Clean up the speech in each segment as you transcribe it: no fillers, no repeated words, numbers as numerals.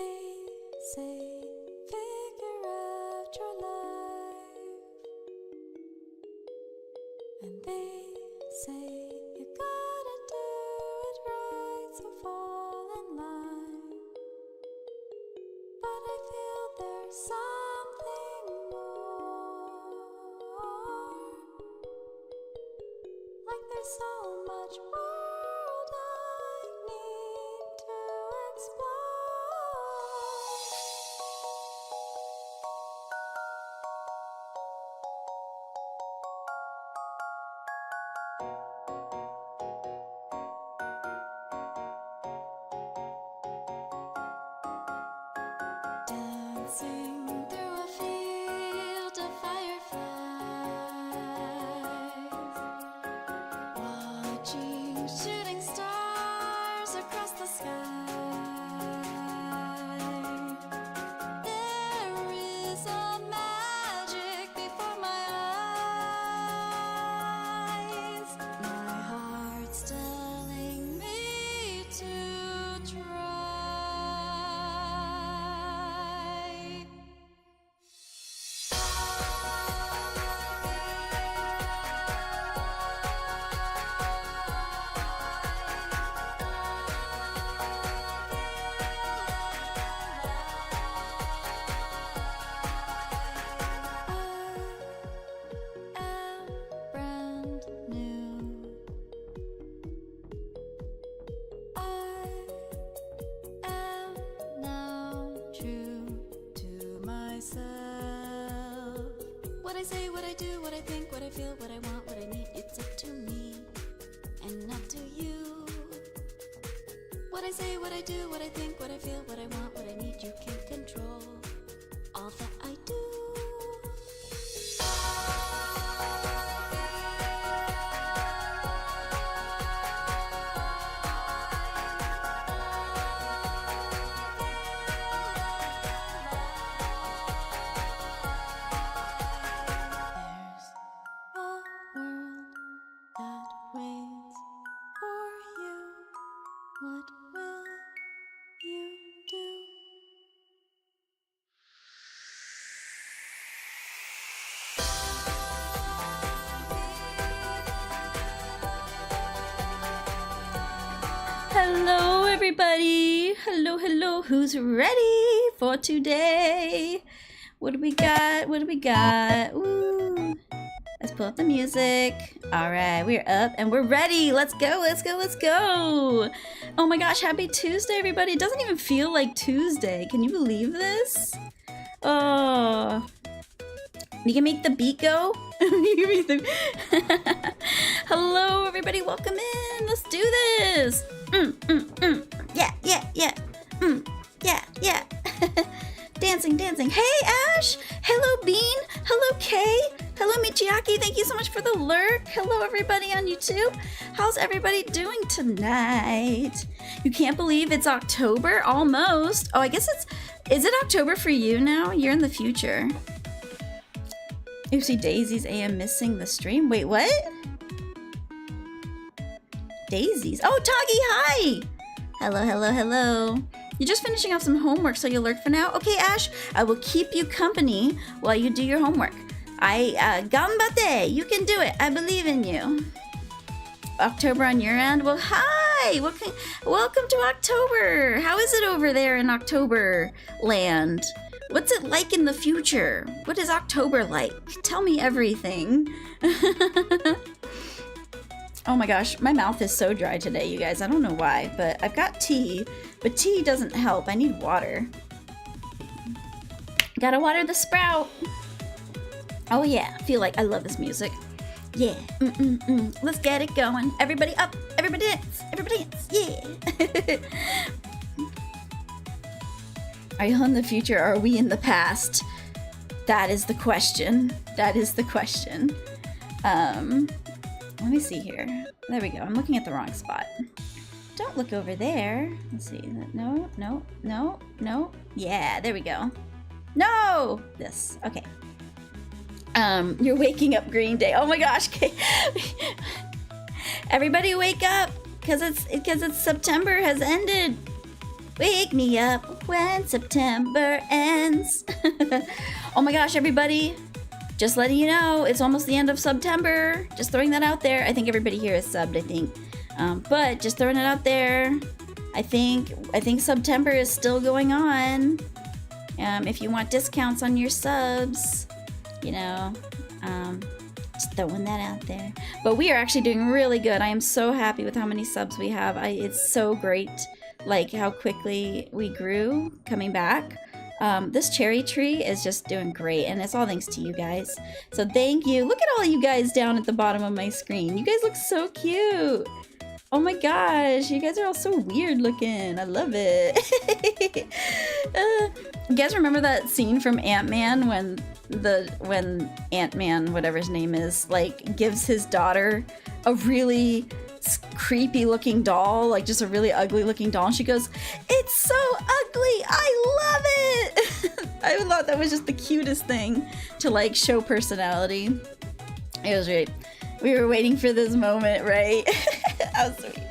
They say, figure out your life. And they say, you gotta do it right, so fall in line. But I feel there's something more. Like there's so much world I need to explore. Dancing through a field of fireflies, watching shooting stars across the sky. There is a magic before my eyes. My heart's telling me to try. I am brand new. I am now true to myself. What I say, what I do, what I think, what I feel, what I want, what I need, it's up to me and not to you. What I say, what I do, what I think, what I feel, what I want, what I need, you can't control all that I do. There's a world that waits for you. What will you do? Hello, everybody. Hello, hello. Who's ready for today? What do we got? What do we got? Ooh. Let's pull up the music. All right, we're up and we're ready. Let's go, let's go, let's go. Oh my gosh, happy Tuesday, everybody. It doesn't even feel like Tuesday. Can you believe this? Oh. You can make the beat go? You can make the... Hello, everybody. Welcome in. Let's do this. Yeah, yeah, yeah. Yeah, yeah. Dancing, dancing. Hey, Ash. Hello, Bean. Hello, Kay. Hello, Michiaki. Thank you so much for the lurk. Hello, everybody on YouTube. How's everybody doing tonight? You can't believe it's October? Almost. Oh, I guess is it October for you now? You're in the future. Oopsie daisies, AM missing the stream. Wait, what? Daisies. Oh, Toggy, hi. Hello, hello, hello. You're just finishing off some homework, so you'll lurk for now? Okay, Ash, I will keep you company while you do your homework. Gambate, you can do it. I believe in you. October on your end? Well, hi. Welcome to October. How is it over there in October land? What's it like in the future? What is October like? Tell me everything. Oh my gosh, my mouth is so dry today, you guys. I don't know why, but I've got tea, but tea doesn't help. I need water. Gotta water the sprout. Oh yeah, I feel like I love this music. Yeah, let's get it going. Everybody up, everybody dance, yeah. Are you in the future or are we in the past? That is the question. That is the question. Let me see here. There we go. I'm looking at the wrong spot. Don't look over there. Let's see. No, no, no, no. Yeah, there we go. No! This. Okay. You're waking up Green Day. Oh my gosh. Everybody wake up because it's September has ended. Wake me up when September ends. Oh my gosh, everybody. Just letting you know, it's almost the end of September. Just throwing that out there. I think everybody here is subbed, I think. But just throwing it out there. I think September is still going on. If you want discounts on your subs, you know, just throwing that out there. But we are actually doing really good. I am so happy with how many subs we have. It's so great, like how quickly we grew coming back. This cherry tree is just doing great, and it's all thanks to you guys. So thank you. Look at all you guys down at the bottom of my screen. You guys look so cute. Oh my gosh, you guys are all so weird looking. I love it. You guys remember that scene from Ant-Man when Ant-Man, whatever his name is, like gives his daughter a really creepy looking doll, like just a really ugly looking doll, and she goes, "It's so ugly, I love it." I thought that was just the cutest thing to like show personality. It was great. We were waiting for this moment, right? That was sweet.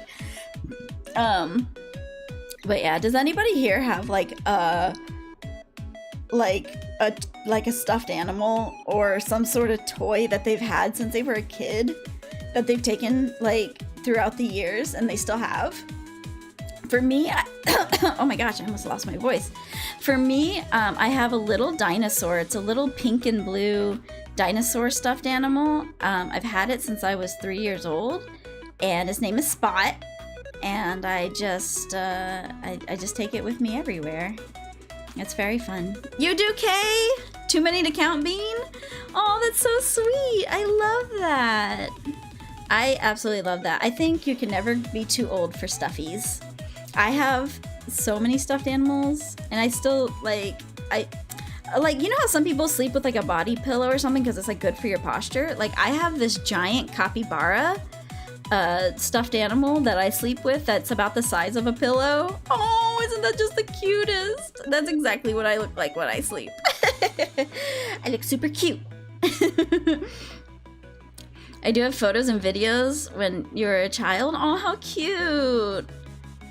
But yeah, does anybody here have like a stuffed animal or some sort of toy that they've had since they were a kid that they've taken like throughout the years and they still have? For me, oh my gosh, I almost lost my voice. For me, I have a little dinosaur. It's a little pink and blue dinosaur stuffed animal. I've had it since I was 3 years old, and his name is Spot. And I just take it with me everywhere. It's very fun. You do, Kay? Too many to count, Bean? Oh, that's so sweet. I love that. I absolutely love that. I think you can never be too old for stuffies. I have so many stuffed animals, and I still you know how some people sleep with like a body pillow or something because it's like good for your posture? Like I have this giant capybara stuffed animal that I sleep with that's about the size of a pillow. Oh, isn't that just the cutest? That's exactly what I look like when I sleep. I look super cute. I do have photos and videos when you were a child. Oh, how cute.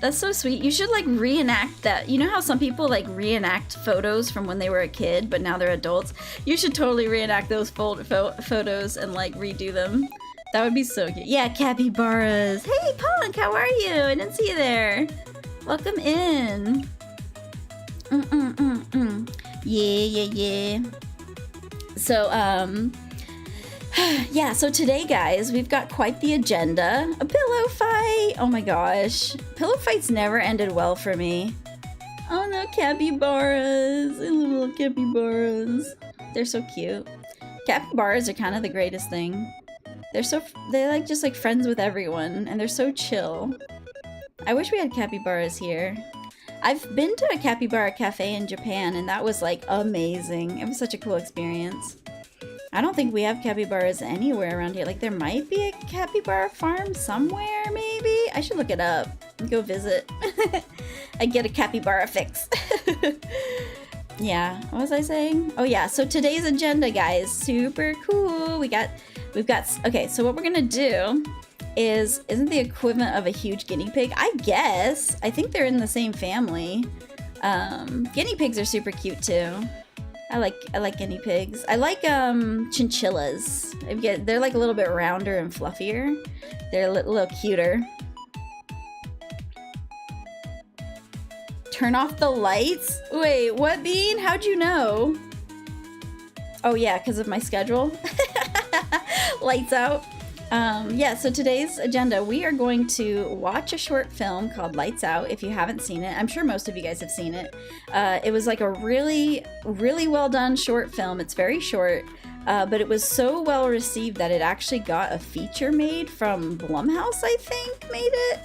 That's so sweet. You should like reenact that. You know how some people like reenact photos from when they were a kid, but now they're adults? You should totally reenact those photos and like redo them. That would be so cute. Yeah, capybaras. Hey, Punk, how are you? I didn't see you there. Welcome in. Yeah. So, yeah, so today, guys, we've got quite the agenda. A pillow fight! Oh my gosh. Pillow fights never ended well for me. Oh no, capybaras! I love little capybaras. They're so cute. Capybaras are kind of the greatest thing. They're like just like friends with everyone, and they're so chill. I wish we had capybaras here. I've been to a capybara cafe in Japan, and that was like amazing. It was such a cool experience. I don't think we have capybaras anywhere around here. Like there might be a capybara farm somewhere, maybe? I should look it up and go visit. I get a capybara fix. Yeah, what was I saying? Oh yeah, so today's agenda, guys, super cool. We've got, okay, so what we're gonna do isn't the equivalent of a huge guinea pig? I guess. I think they're in the same family. Guinea pigs are super cute too. I like guinea pigs. I like chinchillas. They're like a little bit rounder and fluffier. They're a little cuter. Turn off the lights? Wait, what, Bean? How'd you know? Oh yeah, because of my schedule. Lights out. Yeah, so today's agenda, we are going to watch a short film called Lights Out. If you haven't seen it, I'm sure most of you guys have seen it. It was like a really, really well done short film. It's very short, but it was so well received that it actually got a feature made from Blumhouse, I think, made it.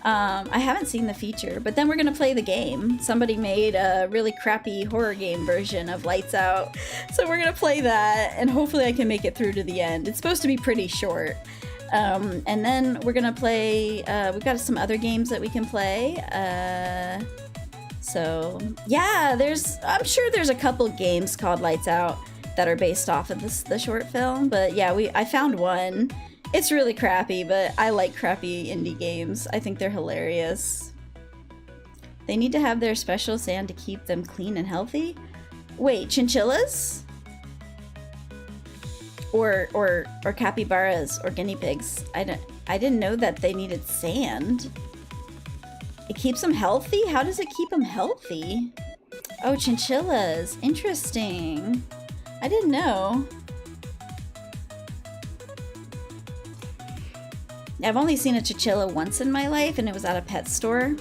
I haven't seen the feature, but then we're gonna play the game. Somebody made a really crappy horror game version of Lights Out, so we're gonna play that, and hopefully I can make it through to the end. It's supposed to be pretty short. And then we're gonna play, we've got some other games that we can play. So yeah, I'm sure there's a couple games called Lights Out that are based off of the short film, but yeah, I found one. It's really crappy, but I like crappy indie games. I think they're hilarious. They need to have their special sand to keep them clean and healthy. Wait, chinchillas? Or capybaras or guinea pigs. I didn't know that they needed sand. It keeps them healthy? How does it keep them healthy? Oh, chinchillas. Interesting. I didn't know. I've only seen a chinchilla once in my life, and it was at a pet store.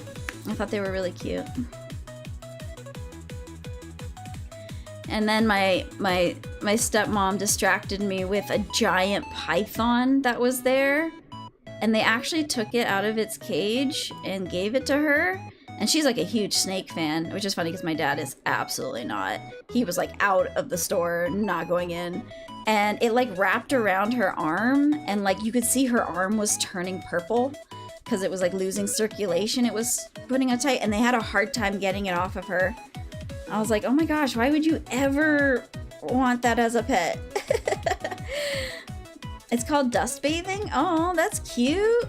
I thought they were really cute. And then my stepmom distracted me with a giant python that was there. And they actually took it out of its cage and gave it to her. And she's like a huge snake fan, which is funny because my dad is absolutely not. He was like out of the store, not going in. And it like wrapped around her arm, and like you could see her arm was turning purple because it was like losing circulation. It was putting it tight, and they had a hard time getting it off of her. I was like, oh my gosh, why would you ever want that as a pet? It's called dust bathing. Oh, that's cute.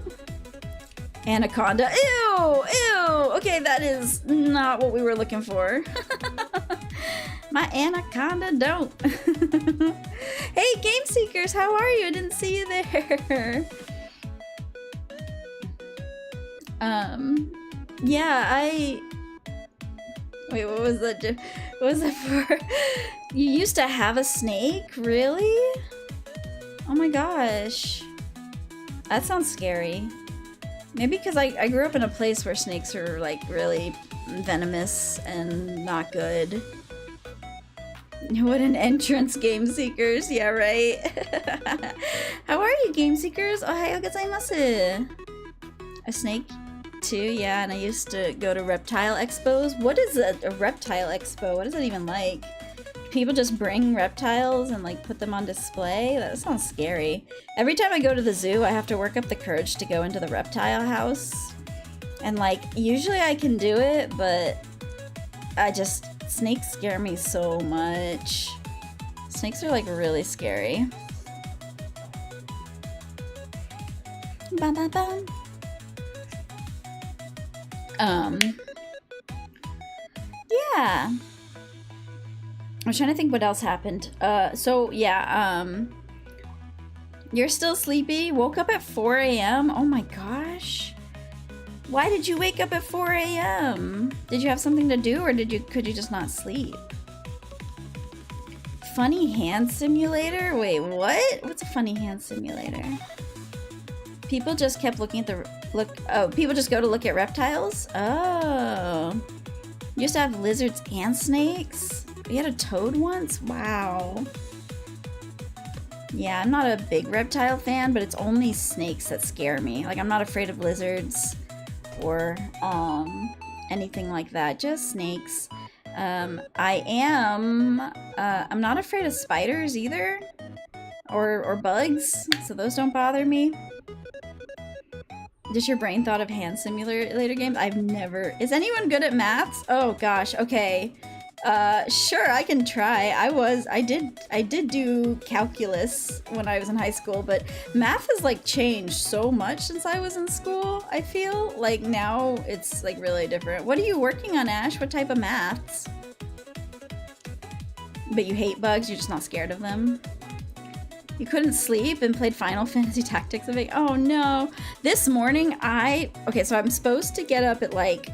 Anaconda. Ew, ew. Okay, that is not what we were looking for. My anaconda don't. Hey, Game Seekers, how are you? I didn't see you there. Yeah, wait, what was that? What was that for? You used to have a snake? Really? Oh my gosh. That sounds scary. Maybe because I grew up in a place where snakes are like really venomous and not good. What an entrance, Game Seekers. Yeah, right? How are you, Game Seekers? Ohayou gozaimasu. A snake too, yeah, and I used to go to reptile expos. What is a reptile expo? What is it even like? People just bring reptiles and like put them on display? That sounds scary. Every time I go to the zoo, I have to work up the courage to go into the reptile house. And like, usually I can do it, but snakes scare me so much. Snakes are like really scary. Ba-ba-ba. Yeah. I was trying to think what else happened. So yeah, you're still sleepy? Woke up at 4 a.m.? Oh my gosh. Why did you wake up at 4 a.m.? Did you have something to do, or could you just not sleep? Funny hand simulator? Wait, what? What's a funny hand simulator? People just kept looking at people just go to look at reptiles? Oh. You used to have lizards and snakes? We had a toad once? Wow. Yeah, I'm not a big reptile fan, but it's only snakes that scare me. Like, I'm not afraid of lizards or anything like that. Just snakes. I'm not afraid of spiders either. Or bugs, so those don't bother me. Just your brain thought of hand simulator games? I've never... Is anyone good at maths? Oh gosh, okay. Sure, I can try. I did do calculus when I was in high school, but math has like changed so much since I was in school, I feel. Like now it's like really different. What are you working on, Ash? What type of maths? But you hate bugs, you're just not scared of them? You couldn't sleep and played Final Fantasy Tactics? Oh no. This morning okay, so I'm supposed to get up at like,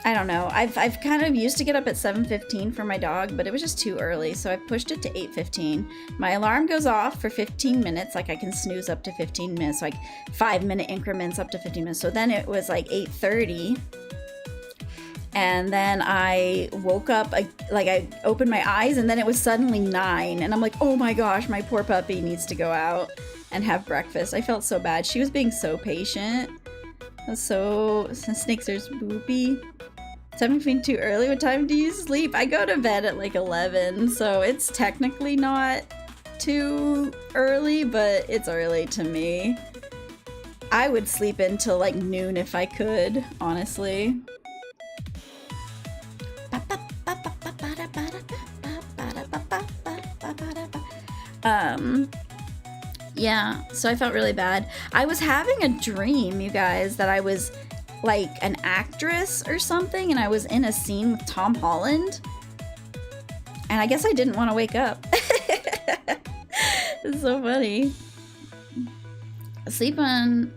I don't know. I've kind of used to get up at 7:15 for my dog, but it was just too early, so I pushed it to 8:15. My alarm goes off for 15 minutes, like I can snooze up to 15 minutes, like 5-minute increments up to 15 minutes. So then it was like 8:30. And then I woke up, I opened my eyes, and then it was suddenly 9. And I'm like, oh my gosh, my poor puppy needs to go out and have breakfast. I felt so bad. She was being so patient. Snakes are spoopy. 7:15 too early? What time do you sleep? I go to bed at like 11, so it's technically not too early, but it's early to me. I would sleep until like noon if I could, honestly. Yeah, so I felt really bad. I was having a dream, you guys, that I was like an actress or something, and I was in a scene with Tom Holland. And I guess I didn't want to wake up. It's so funny. Sleep on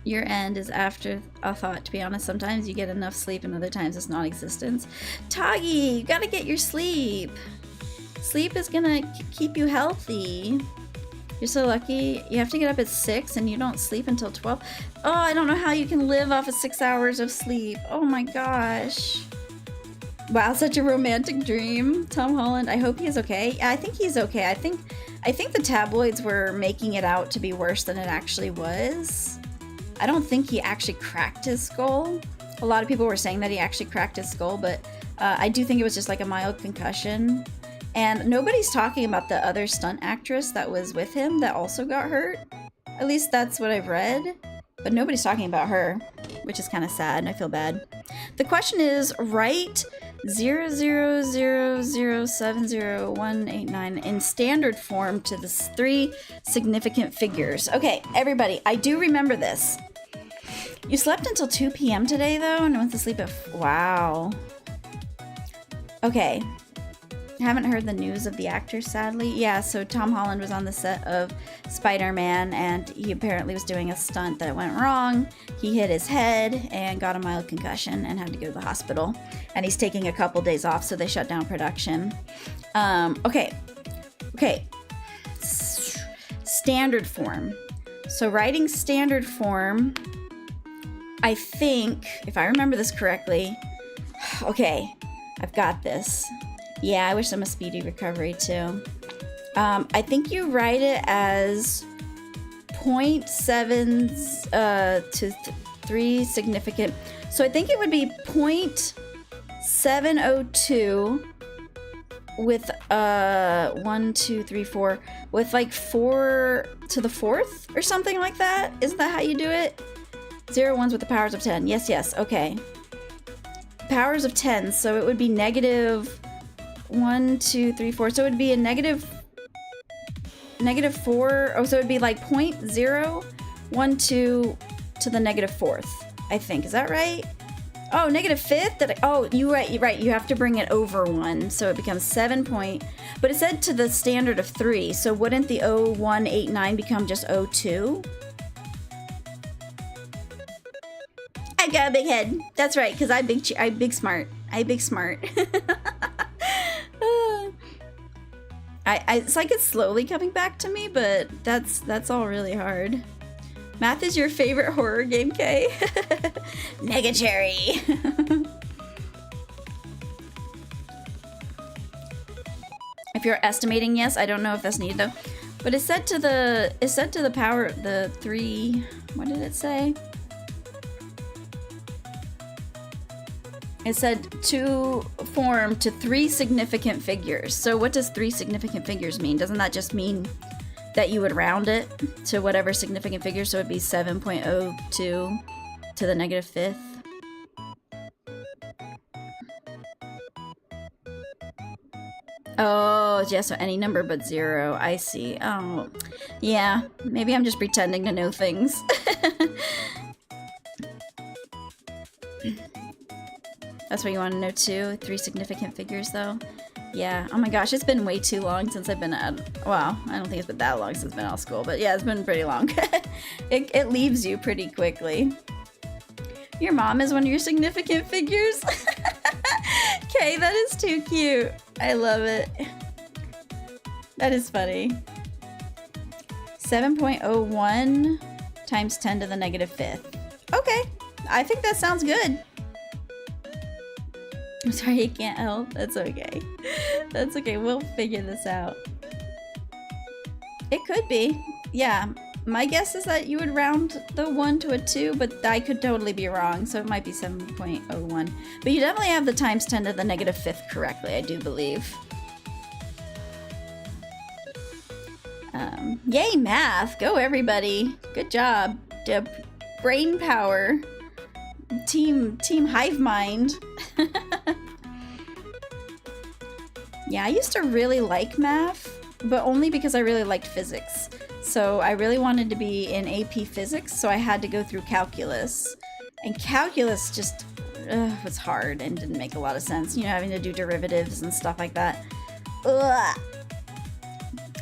your end is after a thought, to be honest. Sometimes you get enough sleep and other times it's non-existence. Toggy, you gotta get your sleep. Sleep is gonna keep you healthy. You're so lucky. You have to get up at 6 and you don't sleep until 12. Oh, I don't know how you can live off of 6 hours of sleep. Oh my gosh. Wow, such a romantic dream. Tom Holland, I hope he's okay. Yeah, I think he's okay. I think the tabloids were making it out to be worse than it actually was. I don't think he actually cracked his skull. A lot of people were saying that he actually cracked his skull, but I do think it was just like a mild concussion. And nobody's talking about the other stunt actress that was with him that also got hurt. At least that's what I've read. But nobody's talking about her, which is kind of sad, and I feel bad. The question is, write 000070189 in standard form to the 3 significant figures. Okay, everybody, I do remember this. You slept until 2 p.m. today, though, and went to sleep at... Wow. Okay. I haven't heard the news of the actor, sadly. Yeah, so Tom Holland was on the set of Spider-Man, and he apparently was doing a stunt that went wrong. He hit his head and got a mild concussion and had to go to the hospital. And he's taking a couple days off, so they shut down production. Okay. Standard form. So writing standard form, I think, if I remember this correctly... Okay, I've got this. Yeah, I wish them a speedy recovery too. I think you write it as 0.7 to 3 significant. So I think it would be 0.702 with 1, 2, 3, 4 with like 4 to the 4th or something like that. Isn't that how you do it? 0 ones with the powers of 10. Yes. Okay. Powers of 10. So it would be negative 1, 2, 3, 4. So it would be a negative 4. Oh, so it would be like 0.012 to the negative 4th, I think. Is that right? Oh, negative 5th? You're right. You have to bring it over 1. So it becomes 7 point. But it said to the standard of 3. So wouldn't the 0189 become just 02? I got a big head. That's right, because I big smart. It's like it's slowly coming back to me, but that's all really hard. Math is your favorite horror game, Kay? Negatory. If you're estimating, yes. I don't know if that's needed though. But it said to the power the 3. What did it say? It said to form to 3 significant figures. So what does 3 significant figures mean? Doesn't that just mean that you would round it to whatever significant figure? So it'd be 7.02 to the negative 5th. Oh, yeah, so any number but 0. I see. Oh, yeah. Maybe I'm just pretending to know things. That's what you want to know too? 3 significant figures though? Yeah. Oh my gosh, it's been way too long since I've been at... Well, I don't think it's been that long since I've been out of school, but yeah, it's been pretty long. It leaves you pretty quickly. Your mom is one of your significant figures? Okay, that is too cute. I love it. That is funny. 7.01 times 10 to the negative 5th. Okay, I think that sounds good. I'm sorry, I can't help. That's okay. That's okay. We'll figure this out. It could be. Yeah. My guess is that you would round the 1 to a 2, but I could totally be wrong, so it might be 7.01. But you definitely have the times 10 to the negative 5th correctly, I do believe. Yay, math! Go, everybody! Good job. Brain power. Team Hive Mind. Yeah, I used to really like math, but only because I really liked physics. So I really wanted to be in AP Physics, so I had to go through calculus. And calculus just was hard and didn't make a lot of sense. You know, having to do derivatives and stuff like that. Ugh.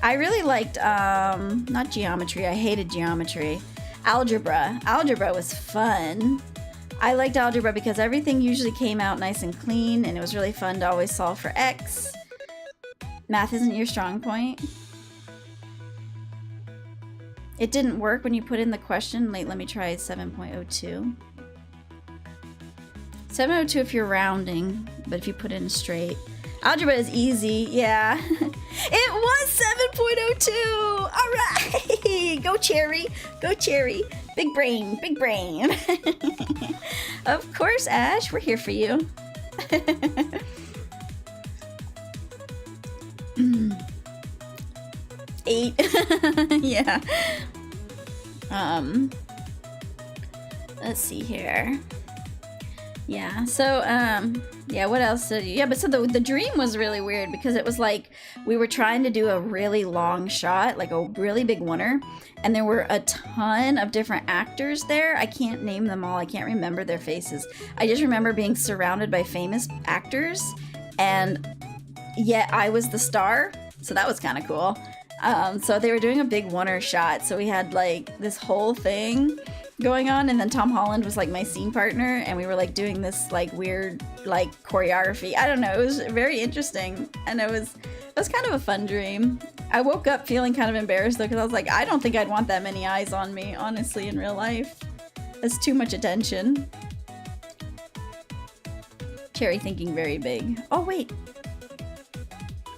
I really liked, not geometry. I hated geometry. Algebra. Algebra was fun. I liked algebra because everything usually came out nice and clean, and it was really fun to always solve for X. Math isn't your strong point. It didn't work when you put in the question. Wait, let me try 7.02. 7.02 if you're rounding, but if you put in straight. Algebra is easy, yeah. It was 7.02! Alright! Go Cherry! Go Cherry! Big brain, big brain. Of course, Ash, we're here for you. 8. Yeah. Let's see here. Yeah, so, yeah, what else did you... Yeah, but so the dream was really weird because it was like we were trying to do a really long shot, like a really big oneer, and there were a ton of different actors there. I can't name them all. I can't remember their faces. I just remember being surrounded by famous actors, and yet I was the star, so that was kind of cool. So they were doing a big oneer shot, so we had, like, this whole thing going on, and then Tom Holland was like my scene partner, and we were like doing this like weird like choreography. I don't know, it was very interesting, and it was kind of a fun dream. I woke up feeling kind of embarrassed though, because I was like, I don't think I'd want that many eyes on me, honestly, in real life. That's too much attention. Cherry thinking very big. Oh wait.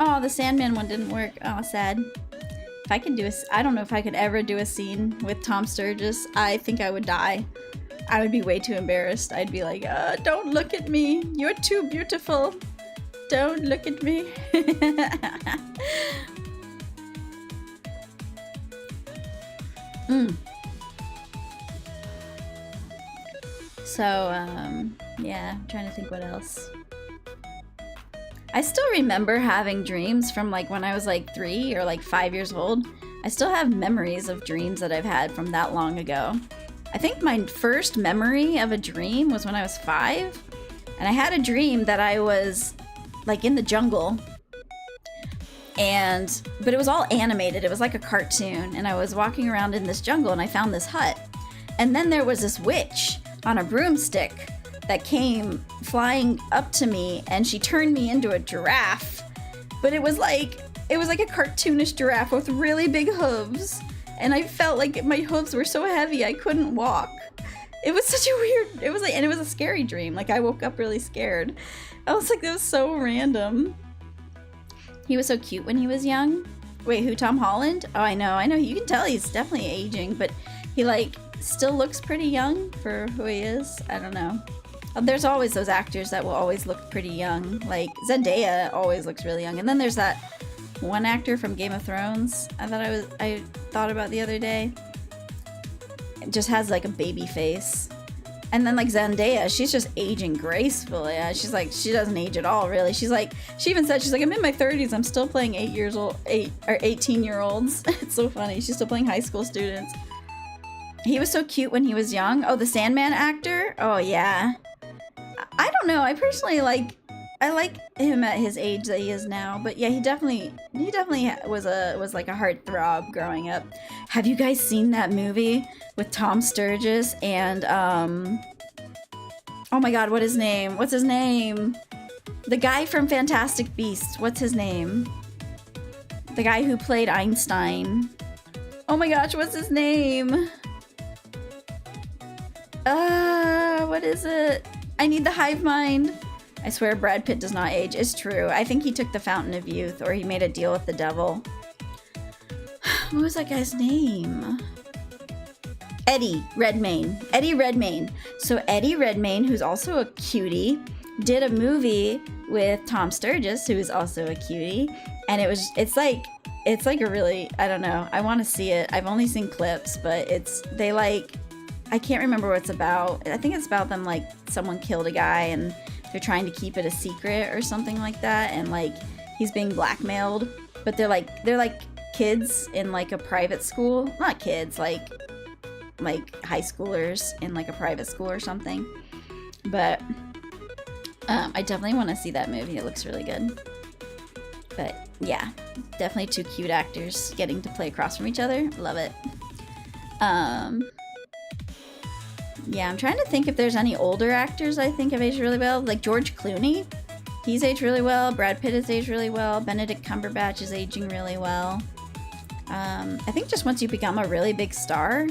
Oh, the Sandman one didn't work. Oh, sad. If I could do I don't know if I could ever do a scene with Tom Sturges. I think I would die. I would be way too embarrassed. I'd be like, don't look at me. You're too beautiful. Don't look at me. So, yeah, I'm trying to think what else. I still remember having dreams from like when I was like 3 or like 5 years old. I still have memories of dreams that I've had from that long ago. I think my first memory of a dream was when I was 5, and I had a dream that I was like in the jungle, but it was all animated. It was like a cartoon, and I was walking around in this jungle, and I found this hut, and then there was this witch on a broomstick that came flying up to me, and she turned me into a giraffe. But it was like a cartoonish giraffe with really big hooves, and I felt like my hooves were so heavy I couldn't walk. It was such a weird, it was a scary dream. Like, I woke up really scared. I was like, that was so random. He was so cute when he was young. Wait, who, Tom Holland? Oh, I know, you can tell he's definitely aging, but he like still looks pretty young for who he is. I don't know. There's always those actors that will always look pretty young. Like Zendaya always looks really young. And then there's that one actor from Game of Thrones I thought about the other day. It just has like a baby face. And then like Zendaya, she's just aging gracefully. She's like, she doesn't age at all, really. She even said, she's like, I'm in my 30s. I'm still playing 18-year-olds. It's so funny. She's still playing high school students. He was so cute when he was young. Oh, the Sandman actor? Oh, yeah. I don't know. I personally like him at his age that he is now. But yeah, he definitely was like a heartthrob growing up. Have you guys seen that movie with Tom Sturges and oh my god, what's his name? The guy from Fantastic Beasts. What's his name? The guy who played Einstein. Oh my gosh, what's his name? What is it? I need the hive mind. I swear Brad Pitt does not age. It's true. I think he took the Fountain of Youth, or he made a deal with the devil. What was that guy's name? Eddie Redmayne. Eddie Redmayne. So Eddie Redmayne, who's also a cutie, did a movie with Tom Sturges, who is also a cutie, and it's like a really, I don't know. I want to see it. I've only seen clips, but I can't remember what it's about. I think it's about them, like, someone killed a guy and they're trying to keep it a secret or something like that, and like he's being blackmailed, but they're like kids in like a private school. Not kids, like like high schoolers in like a private school or something. But I definitely want to see that movie. It looks really good. But yeah, definitely two cute actors getting to play across from each other. Love it. Yeah, I'm trying to think if there's any older actors I think have aged really well. Like George Clooney, he's aged really well. Brad Pitt has aged really well. Benedict Cumberbatch is aging really well. I think just once you become a really big star,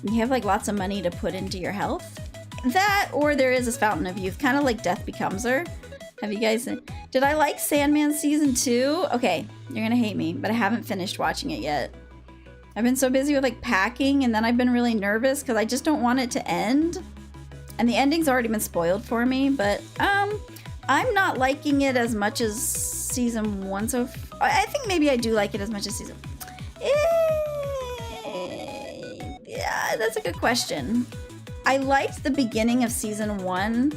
you have like lots of money to put into your health. That, or there is this fountain of youth, kind of like Death Becomes Her. Have you guys seen? Did I like Sandman season 2? Okay, you're gonna hate me, but I haven't finished watching it yet. I've been so busy with like packing, and then I've been really nervous because I just don't want it to end. And the ending's already been spoiled for me, but I'm not liking it as much as season 1. So I think maybe I do like it as much as season. Yeah, that's a good question. I liked the beginning of season 1,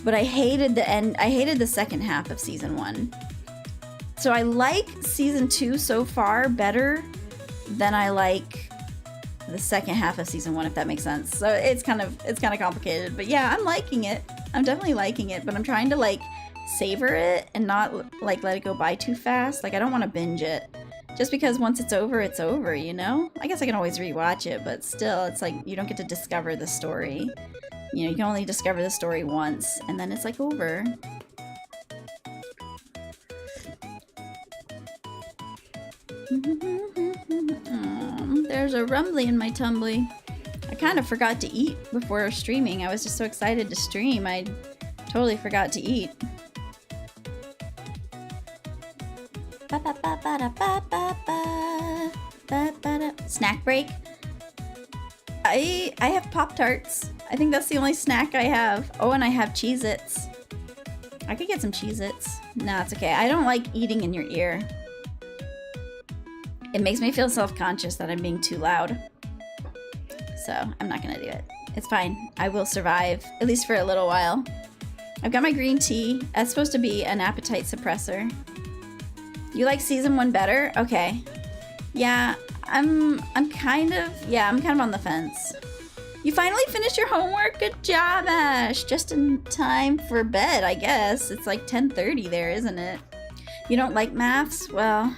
but I hated the end. I hated the second half of season 1. So I like season 2 so far better than I like the second half of season 1, if that makes sense. So it's kind of complicated, but yeah, I'm liking it. I'm definitely liking it, but I'm trying to like savor it and not like let it go by too fast. Like I don't want to binge it. Just because once it's over, you know? I guess I can always rewatch it, but still, it's like you don't get to discover the story. You know, you can only discover the story once, and then it's like over. There's a rumbly in my tumbly. I kind of forgot to eat before streaming. I was just so excited to stream, I totally forgot to eat. Snack break. I have Pop-Tarts. I think that's the only snack I have. Oh, and I have Cheez-Its. I could get some Cheez-Its. No, it's okay. I don't like eating in your ear. It makes me feel self-conscious that I'm being too loud. So I'm not gonna do it. It's fine. I will survive, at least for a little while. I've got my green tea. That's supposed to be an appetite suppressor. You like season 1 better? Okay. Yeah, I'm kind of on the fence. You finally finished your homework? Good job, Ash. Just in time for bed, I guess. It's like 10:30 there, isn't it? You don't like maths? Well,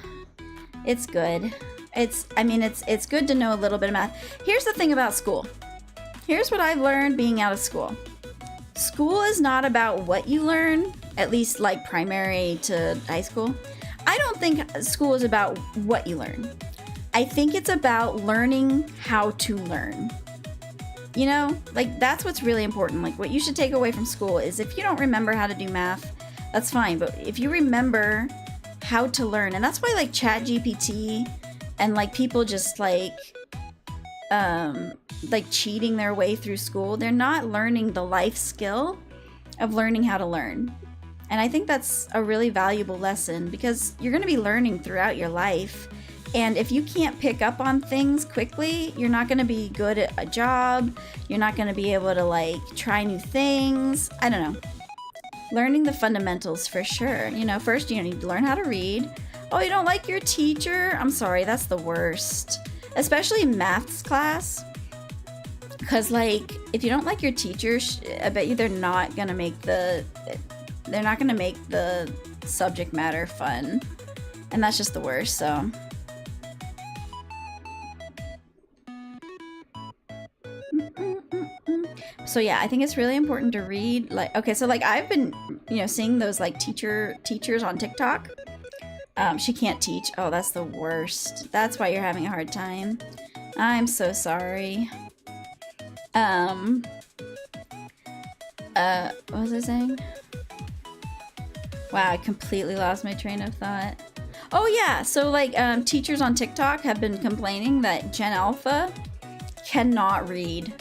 it's good. It's good to know a little bit of math. Here's the thing about school. Here's what I've learned being out of school. School is not about what you learn, at least like primary to high school. I don't think school is about what you learn. I think it's about learning how to learn. You know, like that's what's really important. Like what you should take away from school is if you don't remember how to do math, that's fine. But if you remember how to learn, and that's why like ChatGPT and like people just like cheating their way through school, they're not learning the life skill of learning how to learn. And I think that's a really valuable lesson because you're going to be learning throughout your life. And if you can't pick up on things quickly, you're not going to be good at a job. You're not going to be able to like try new things. I don't know. Learning the fundamentals for sure. You know, first you need to learn how to read. Oh, you don't like your teacher? I'm sorry, that's the worst. Especially in maths class. Because like, if you don't like your teacher, I bet you they're not going to make the subject matter fun. And that's just the worst, so. So yeah, I think it's really important to read. Like, okay, so like I've been, you know, seeing those like teachers on TikTok. She can't teach. Oh, that's the worst. That's why you're having a hard time. I'm so sorry. What was I saying? Wow, I completely lost my train of thought. Oh yeah, so like teachers on TikTok have been complaining that Gen Alpha cannot read.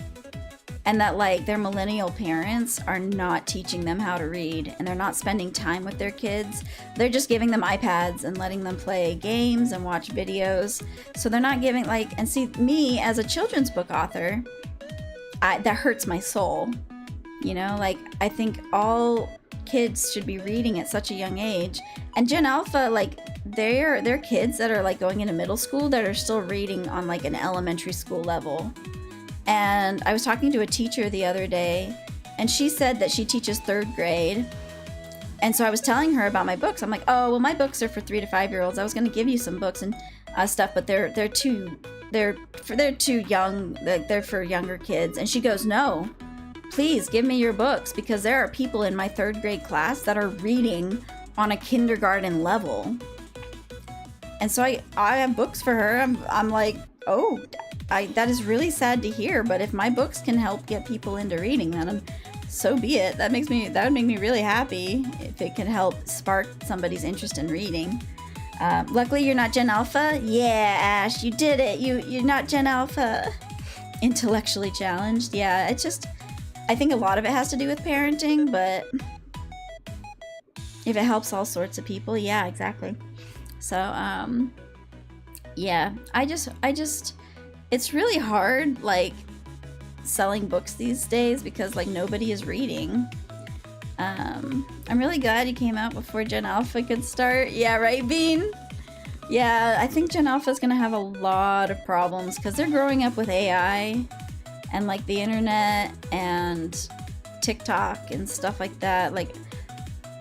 And that like their millennial parents are not teaching them how to read and they're not spending time with their kids. They're just giving them iPads and letting them play games and watch videos. So they're not giving like, and see me as a children's book author, that hurts my soul. You know, like I think all kids should be reading at such a young age. And Gen Alpha, like they're kids that are like going into middle school that are still reading on like an elementary school level. And I was talking to a teacher the other day, and she said that she teaches 3rd grade. And so I was telling her about my books. I'm like, oh, well, my books are for 3 to 5-year-olds. I was going to give you some books and stuff, but they're too young. They're for younger kids. And she goes, no, please give me your books, because there are people in my 3rd grade class that are reading on a kindergarten level. And so I have books for her. I'm like, oh, that is really sad to hear. But if my books can help get people into reading, then so be it. That would make me really happy if it can help spark somebody's interest in reading. Luckily, you're not Gen Alpha. Yeah, Ash, you did it. You're not Gen Alpha. Intellectually challenged. Yeah, it's just, I think a lot of it has to do with parenting, but if it helps all sorts of people, yeah, exactly. So, yeah, I just, it's really hard, like, selling books these days because, like, nobody is reading. I'm really glad you came out before Gen Alpha could start. Yeah, right, Bean? Yeah, I think Gen Alpha is gonna have a lot of problems because they're growing up with AI and, like, the internet and TikTok and stuff like that. Like,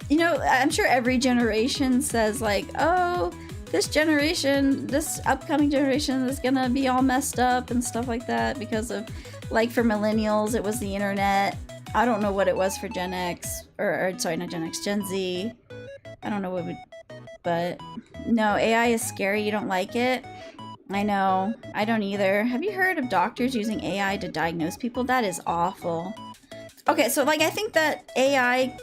you know, I'm sure every generation says, like, oh, this upcoming generation is gonna be all messed up and stuff like that because of, like, for millennials, it was the internet. I don't know what it was for Gen X, or sorry, not Gen X, Gen Z. I don't know what would, but no, AI is scary. You don't like it? I know. I don't either. Have you heard of doctors using AI to diagnose people? That is awful. Okay, so, like, I think that AI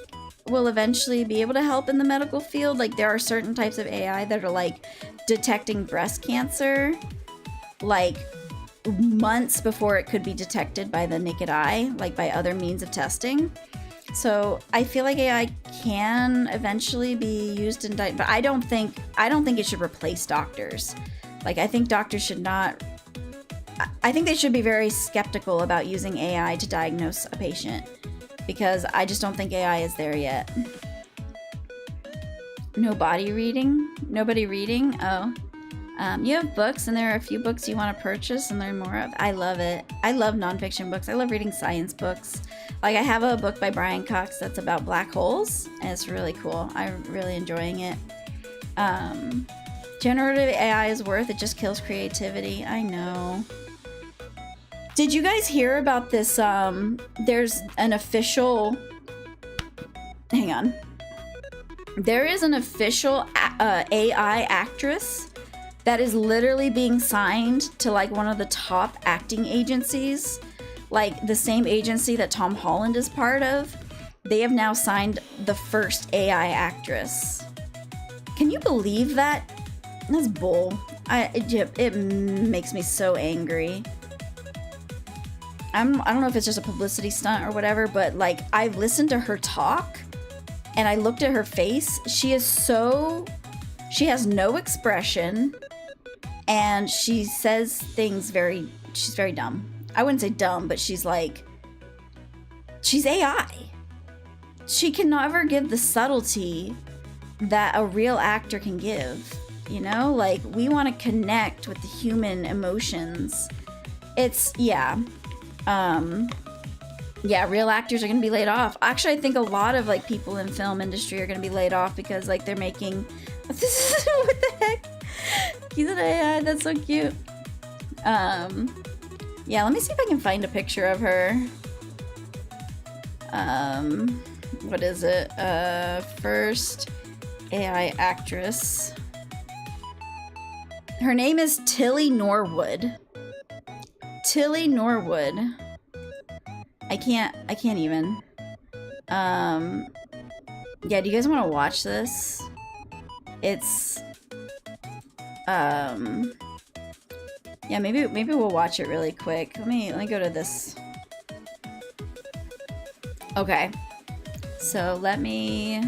will eventually be able to help in the medical field. Like, there are certain types of AI that are, like, detecting breast cancer, like, months before it could be detected by the naked eye, like by other means of testing. So I feel like AI can eventually be used in but I don't think it should replace doctors. Like, I think doctors should not. I think they should be very skeptical about using AI to diagnose a patient, because I just don't think AI is there yet. Nobody reading? Oh. You have books, and there are a few books you want to purchase and learn more of. I love it. I love nonfiction books. I love reading science books. Like, I have a book by Brian Cox that's about black holes, and it's really cool. I'm really enjoying it. Generative AI is worth it, just kills creativity. I know. Did you guys hear about this? There's an official... Hang on. There is an official AI actress that is literally being signed to, like, one of the top acting agencies, like the same agency that Tom Holland is part of. They have now signed the first AI actress. Can you believe that? That's bull. It makes me so angry. I don't know if it's just a publicity stunt or whatever, but, like, I've listened to her talk and I looked at her face. She has no expression. And she says things she's very dumb. I wouldn't say dumb, but she's AI. She can never give the subtlety that a real actor can give. You know, like, we want to connect with the human emotions. Yeah, real actors are going to be laid off. Actually, I think a lot of, like, people in film industry are going to be laid off because, like, they're making, what the heck? He's an AI, that's so cute. Yeah, let me see if I can find a picture of her. What is it? First AI actress. Her name is Tilly Norwood. Tilly Norwood. I can't even. Yeah, do you guys want to watch this? It's yeah, maybe we'll watch it really quick. Let me go to this. Okay. So let me...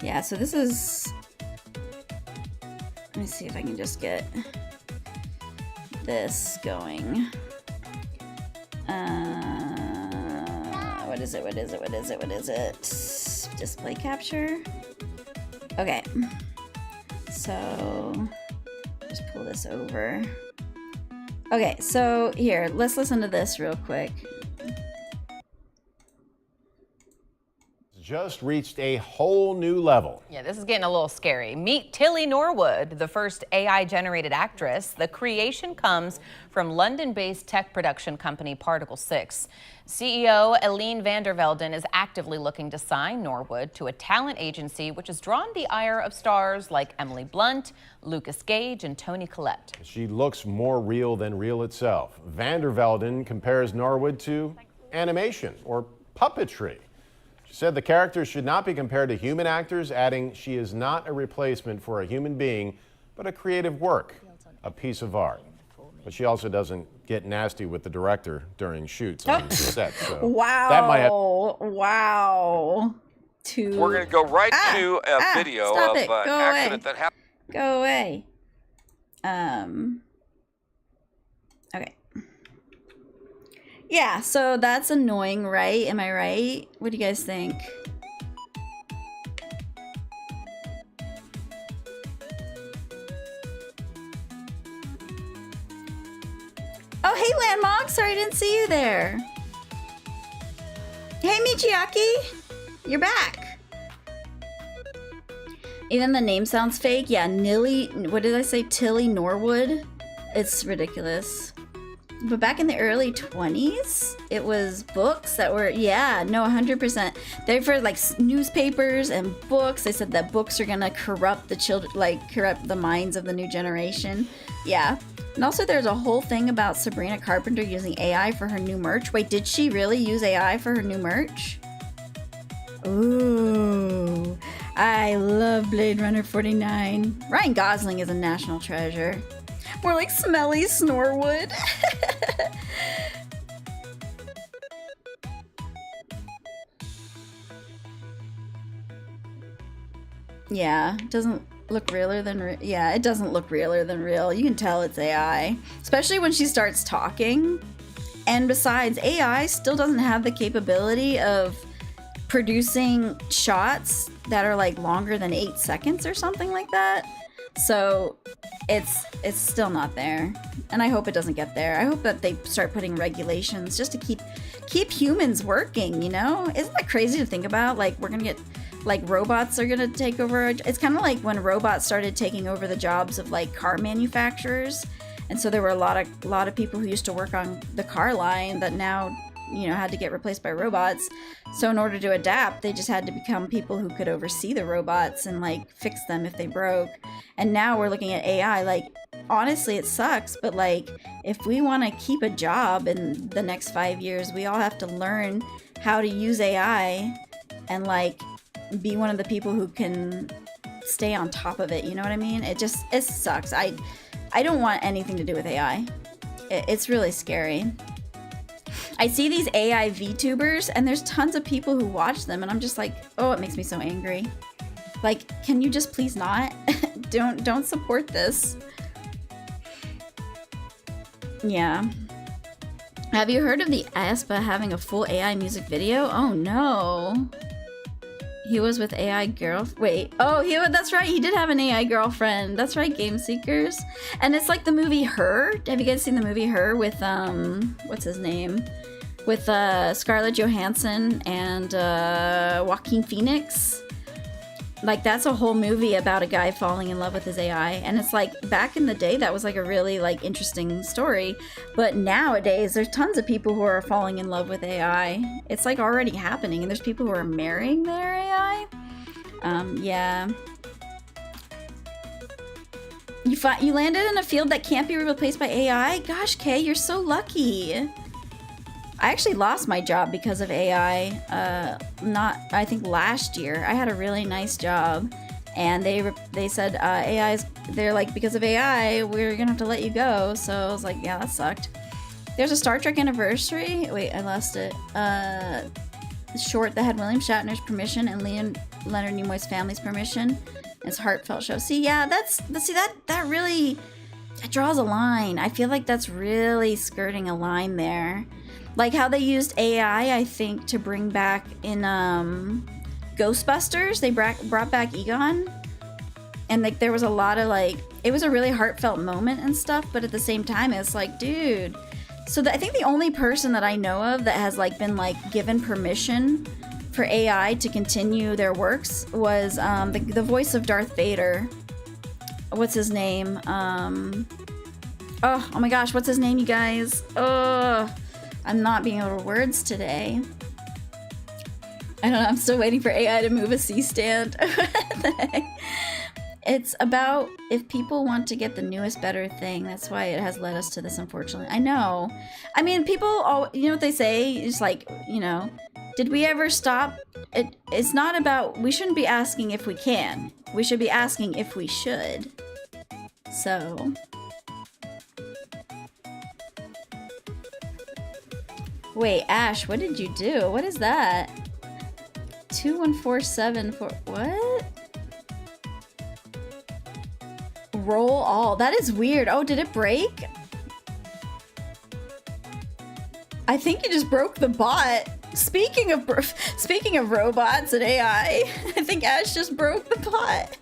Yeah, so this is... Let me see if I can just get this going. What is it? Display capture? Okay. So, just pull this over. Okay, so here, let's listen to this real quick. Just reached a whole new level. Yeah, this is getting a little scary. Meet Tilly Norwood, the first AI-generated actress. The creation comes from London-based tech production company Particle 6. CEO Eline van der Velden is actively looking to sign Norwood to a talent agency which has drawn the ire of stars like Emily Blunt, Lucas Gage, and Toni Collette. She looks more real than real itself. Van der Velden compares Norwood to animation or puppetry. She said the character should not be compared to human actors, adding she is not a replacement for a human being, but a creative work, a piece of art. But she also doesn't get nasty with the director during shoots on set. So Wow. that might have Wow. We're going to go right to a video of an accident that happened. Go away. Okay. Yeah, so that's annoying, right? Am I right? What do you guys think? Oh, hey, Landmog. Sorry I didn't see you there. Hey, Michiaki. You're back. Even the name sounds fake. Yeah, what did I say? Tilly Norwood? It's ridiculous. But back in the early 20s, it was books that were, yeah, no, 100%. They for like newspapers and books. They said that books are gonna corrupt the children, like corrupt the minds of the new generation. Yeah. And also there's a whole thing about Sabrina Carpenter using AI for her new merch. Wait, did she really use AI for her new merch? Ooh, I love Blade Runner 49. Ryan Gosling is a national treasure. More like smelly Snorwood. Yeah, it doesn't look realer than yeah, it doesn't look realer than real. You can tell it's AI, especially when she starts talking. And besides, AI still doesn't have the capability of producing shots that are like longer than 8 seconds or something like that. So it's still not there, and I hope it doesn't get there. I hope that they start putting regulations just to keep humans working, you know? Isn't that crazy to think about? Like, we're gonna get, like, robots are gonna take over. It's kind of like when robots started taking over the jobs of like car manufacturers, and so there were a lot of people who used to work on the car line that now, you know, had to get replaced by robots. So in order to adapt, they just had to become people who could oversee the robots and like fix them if they broke. And now we're looking at AI. Like, honestly, it sucks, but like, if we want to keep a job in the next 5 years, we all have to learn how to use AI and like be one of the people who can stay on top of it. You know what I mean? It sucks. I don't want anything to do with AI. It's really scary. I see these AI VTubers, and there's tons of people who watch them, and I'm just like, oh, it makes me so angry. Like, can you just please not? Don't support this. Yeah. Have you heard of the aespa having a full AI music video? Oh no. He was with AI girl. Wait. Oh, that's right. He did have an AI girlfriend. That's right, Game Seekers. And it's like the movie Her. Have you guys seen the movie Her with what's his name? With Scarlett Johansson and Joaquin Phoenix. Like, that's a whole movie about a guy falling in love with his AI. And it's like, back in the day, that was like a really like interesting story. But nowadays, there's tons of people who are falling in love with AI. It's like already happening. And there's people who are marrying their AI. Yeah. You landed in a field that can't be replaced by AI? Gosh, Kay, you're so lucky. I actually lost my job because of AI, I think last year. I had a really nice job, and they said they're like, because of AI, we're gonna have to let you go. So I was like, yeah, that sucked. There's a Star Trek anniversary. Wait, I lost it. Short that had William Shatner's permission and Leonard Nimoy's family's permission. It's a heartfelt show. See, yeah, that really draws a line. I feel like that's really skirting a line there. Like how they used AI, I think, to bring back in Ghostbusters. They brought back Egon. And like there was a lot of like, it was a really heartfelt moment and stuff, but at the same time it's like, dude. So I think the only person that I know of that has like been like given permission for AI to continue their works was the voice of Darth Vader. What's his name? Oh my gosh, what's his name, you guys? Oh, I'm not being able to words today. I don't know, I'm still waiting for AI to move a C-stand. It's about if people want to get the newest, better thing. That's why it has led us to this, unfortunately. I know. I mean, people, you know what they say? It's like, you know, did we ever stop? It's not about, we shouldn't be asking if we can. We should be asking if we should. So. Wait, Ash, what did you do? What is that? 2147 for what? Roll all. That is weird. Oh, did it break? I think you just broke the bot. Speaking of robots and AI, I think Ash just broke the bot.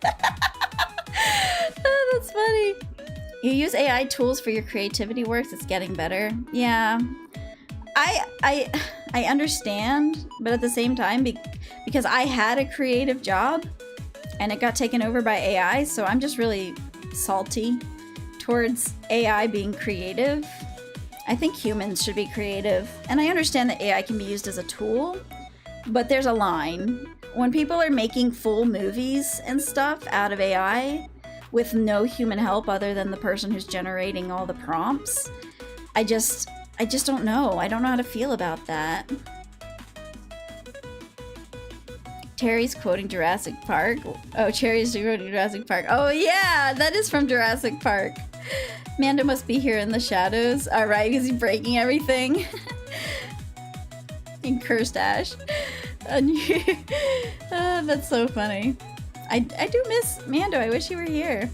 Oh, that's funny. You use AI tools for your creativity works. It's getting better. Yeah. I understand, but at the same time, because I had a creative job and it got taken over by AI, so I'm just really salty towards AI being creative. I think humans should be creative, and I understand that AI can be used as a tool, but there's a line. When people are making full movies and stuff out of AI with no human help other than the person who's generating all the prompts, I just don't know. I don't know how to feel about that. Terry's quoting Jurassic Park. Oh, Cherry's quoting Jurassic Park. Oh yeah, that is from Jurassic Park. Mando must be here in the shadows. All right, because he's breaking everything. And cursed Ash. That's so funny. I do miss Mando. I wish he were here.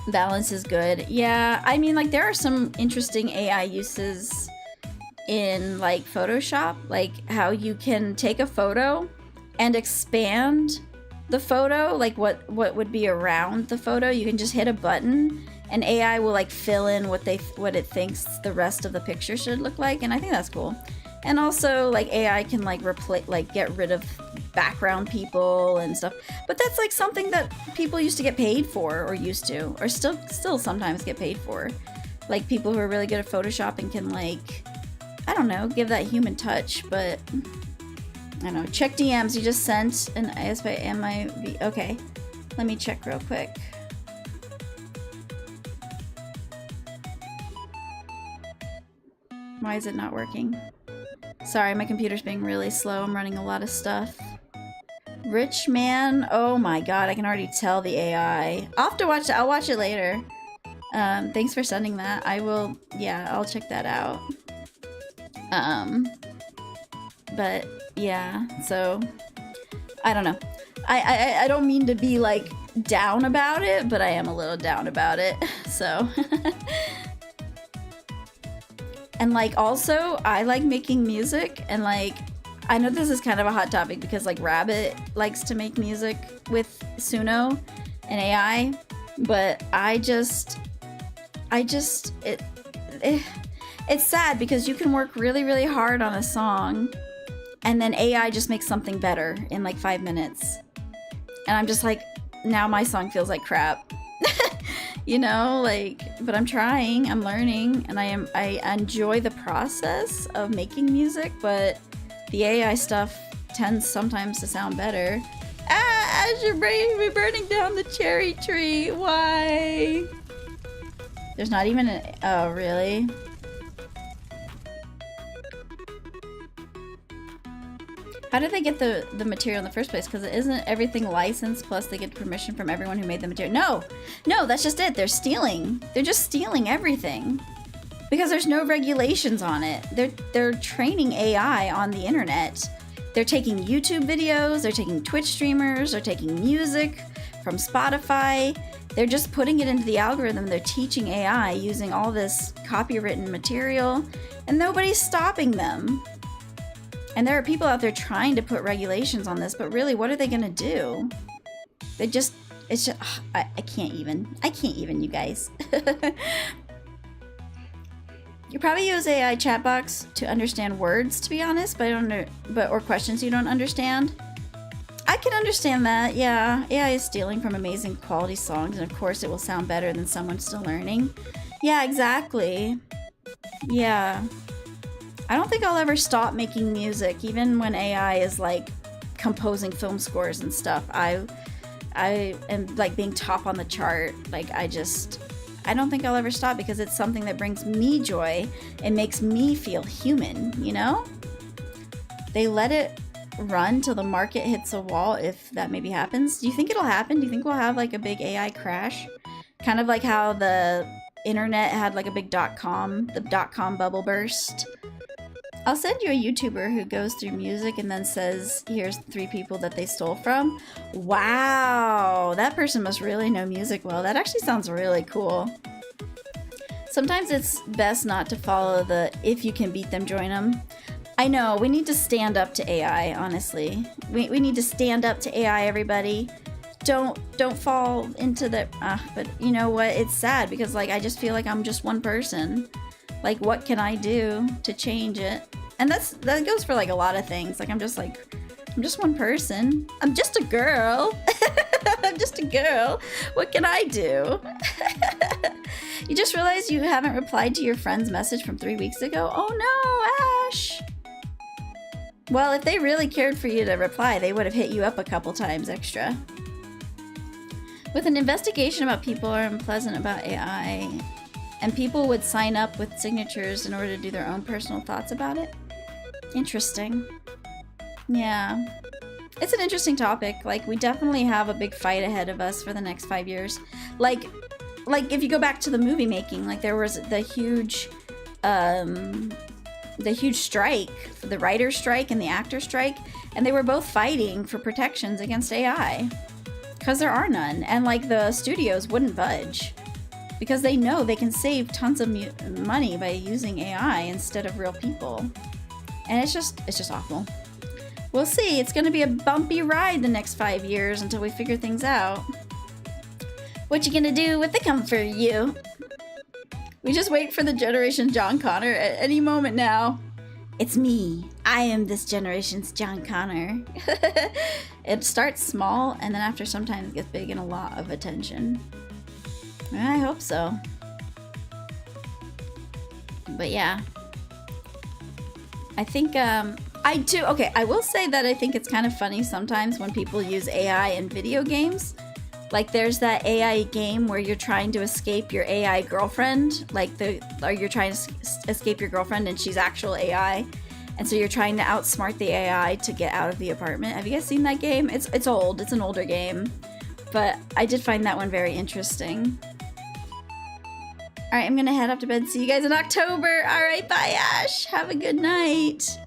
Balance is good. Yeah, I mean, like, there are some interesting AI uses in, like, Photoshop. Like, how you can take a photo and expand the photo, like, what would be around the photo. You can just hit a button, and AI will, like, fill in what it thinks the rest of the picture should look like, and I think that's cool. And also, like, AI can, like, get rid of background people and stuff, but that's like something that people used to get paid for, or still sometimes get paid for, like people who are really good at Photoshop and can, like, I don't know, give that human touch. But I don't know. Check DMs. You just sent an ISP. Okay, let me check real quick. Why is it not working? Sorry, my computer's being really slow. I'm running a lot of stuff. Rich man. Oh my god, I can already tell the AI. I'll have to watch it. I'll watch it later. Thanks for sending that. I will, yeah, I'll check that out. But yeah, so I don't know. I don't mean to be like down about it, but I am a little down about it. So and like also I like making music, and like I know this is kind of a hot topic because like Rabbit likes to make music with Suno and AI, but it's sad because you can work really, really hard on a song and then AI just makes something better in like 5 minutes. And I'm just like, now my song feels like crap. You know, like, but I'm trying, I'm learning, and I enjoy the process of making music, but the AI stuff tends sometimes to sound better. Ah, as you're burning down the cherry tree. Why? There's not even an... Oh, really? How did they get the material in the first place? Because isn't everything licensed, plus they get permission from everyone who made the material? No, that's just it. They're stealing. They're just stealing everything. Because there's no regulations on it. They're training AI on the internet. They're taking YouTube videos, they're taking Twitch streamers, they're taking music from Spotify. They're just putting it into the algorithm. They're teaching AI using all this copywritten material, and nobody's stopping them. And there are people out there trying to put regulations on this, but really, what are they gonna do? They just it's just, I can't even, you guys. You probably use AI chat box to understand words, to be honest, or questions you don't understand. I can understand that, yeah. AI is stealing from amazing quality songs, and of course it will sound better than someone still learning. Yeah, exactly. Yeah. I don't think I'll ever stop making music, even when AI is like composing film scores and stuff. I am like being top on the chart. Like I don't think I'll ever stop because it's something that brings me joy and makes me feel human, you know? They let it run till the market hits a wall, if that maybe happens. Do you think it'll happen? Do you think we'll have like a big AI crash? Kind of like how the internet had like a big the dot-com bubble burst. I'll send you a YouTuber who goes through music and then says, here's 3 people that they stole from. Wow, that person must really know music well. That actually sounds really cool. Sometimes it's best not to follow the if you can beat them, join them. I know, we need to stand up to AI, honestly. We need to stand up to AI, everybody. Don't fall into the, but you know what? It's sad because like I just feel like I'm just one person. Like, what can I do to change it? And that goes for like a lot of things. Like I'm just one person. I'm just a girl. I'm just a girl. What can I do? You just realized you haven't replied to your friend's message from 3 weeks ago? Oh no, Ash. Well, if they really cared for you to reply, they would have hit you up a couple times extra. With an investigation about people are unpleasant about AI, and people would sign up with signatures in order to do their own personal thoughts about it. Interesting. Yeah. It's an interesting topic. Like, we definitely have a big fight ahead of us for the next 5 years. Like if you go back to the movie making, like there was the huge strike, the writer's strike and the actor's strike, and they were both fighting for protections against AI. Because there are none. And like the studios wouldn't budge. Because they know they can save tons of money by using AI instead of real people. And it's just awful. We'll see. It's going to be a bumpy ride the next 5 years until we figure things out. What you gonna do with the comfort, you? We just wait for the generation John Connor at any moment now. It's me. I am this generation's John Connor. It starts small and then after some time it gets big and a lot of attention. I hope so. But yeah. I think, I will say that I think it's kind of funny sometimes when people use AI in video games. Like there's that AI game where you're trying to escape your AI girlfriend, or you're trying to escape your girlfriend and she's actual AI. And so you're trying to outsmart the AI to get out of the apartment. Have you guys seen that game? It's old, it's an older game. But I did find that one very interesting. All right, I'm gonna head up to bed. See you guys in October. All right, bye, Ash. Have a good night.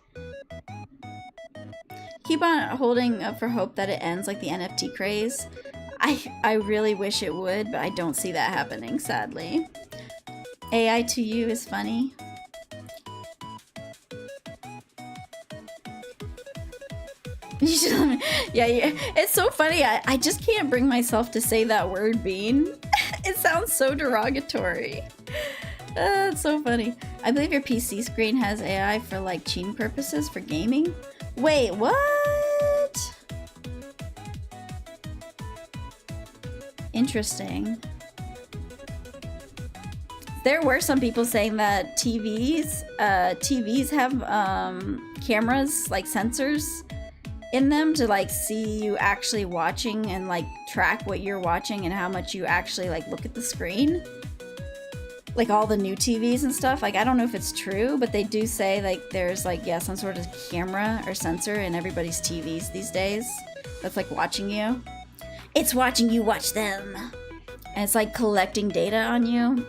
Keep on holding up for hope that it ends like the NFT craze. I really wish it would, but I don't see that happening, sadly. AI to you is funny. Yeah, it's so funny. I just can't bring myself to say that word, Bean. It sounds so derogatory. It's so funny. I believe your PC screen has AI for like cheating purposes for gaming. Wait, what? Interesting. There were some people saying that TVs have cameras, like sensors in them to like see you actually watching and like track what you're watching and how much you actually like look at the screen. Like all the new TVs and stuff. Like I don't know if it's true, but they do say like there's like, yeah, some sort of camera or sensor in everybody's TVs these days that's like watching you. It's watching you watch them. And it's like collecting data on you.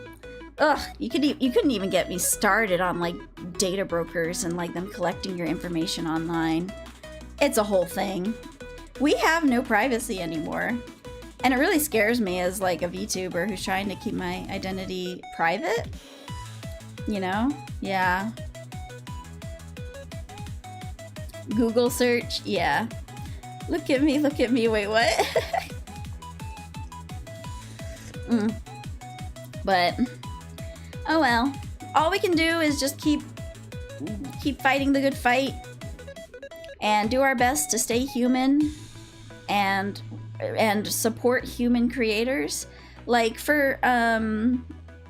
Ugh, you couldn't even get me started on like data brokers and like them collecting your information online. It's a whole thing. We have no privacy anymore. And it really scares me as like a VTuber who's trying to keep my identity private. You know? Yeah. Google search, yeah. Look at me, wait, what? But oh well. All we can do is just keep fighting the good fight and do our best to stay human and support human creators. Like for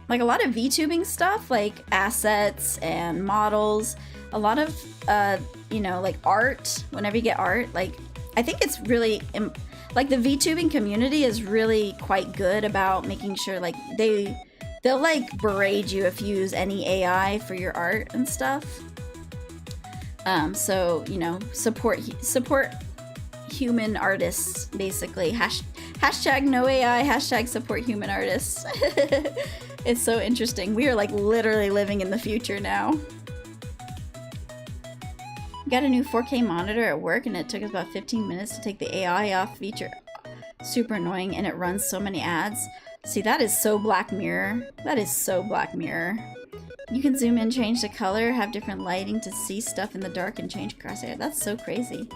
like a lot of VTubing stuff, like assets and models, a lot of like art, whenever you get art, like I think it's really like the VTubing community is really quite good about making sure like they'll like berate you if you use any AI for your art and stuff. So support human artists, basically. Hashtag no AI, hashtag support human artists. It's so interesting. We are like literally living in the future now. Got a new 4K monitor at work and it took us about 15 minutes to take the AI off feature. Super annoying, and it runs so many ads. See, that is so Black Mirror. That is so Black Mirror. You can zoom in, change the color, have different lighting to see stuff in the dark, and change crosshair. That's so crazy.